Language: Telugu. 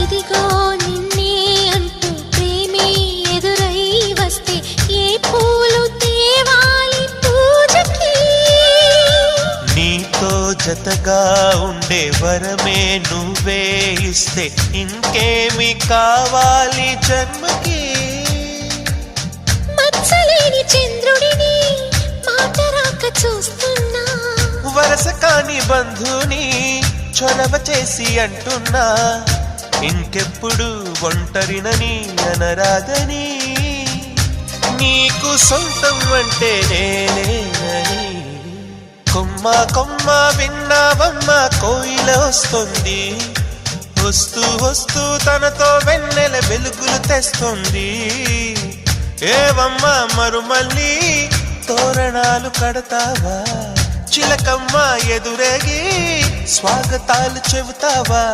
ఇదిగో నిన్నే అంటూ ప్రేమే ఎదురై వస్తే ఏ పూలు తేవాలి పూజకి? నీతో జతగా ఉండే వరమే నువ్వే ఇస్తే ఇంకేమి కావాలి జన్మకి? మచ్చలేని చంద్రుడిని మాట రాక చూస్తున్నా, వరస కాని బంధుని చొరవ చేసి అంటున్నా, ఇంకెప్పుడు ఒంటరినని అనరాదని, నీకు సొంతం అంటే నేనేనని. కొమ్మ కొమ్మ విన్నావమ్మ కోయిల వస్తుంది, వస్తూ వస్తూ తనతో వెన్నెల వెలుగులు తెస్తుంది. ఏవమ్మ మరుమల్లి తోరణాలు కడతావా, చిలకమ్మ ఎదురేగి స్వాగతాలు చెబుతావా?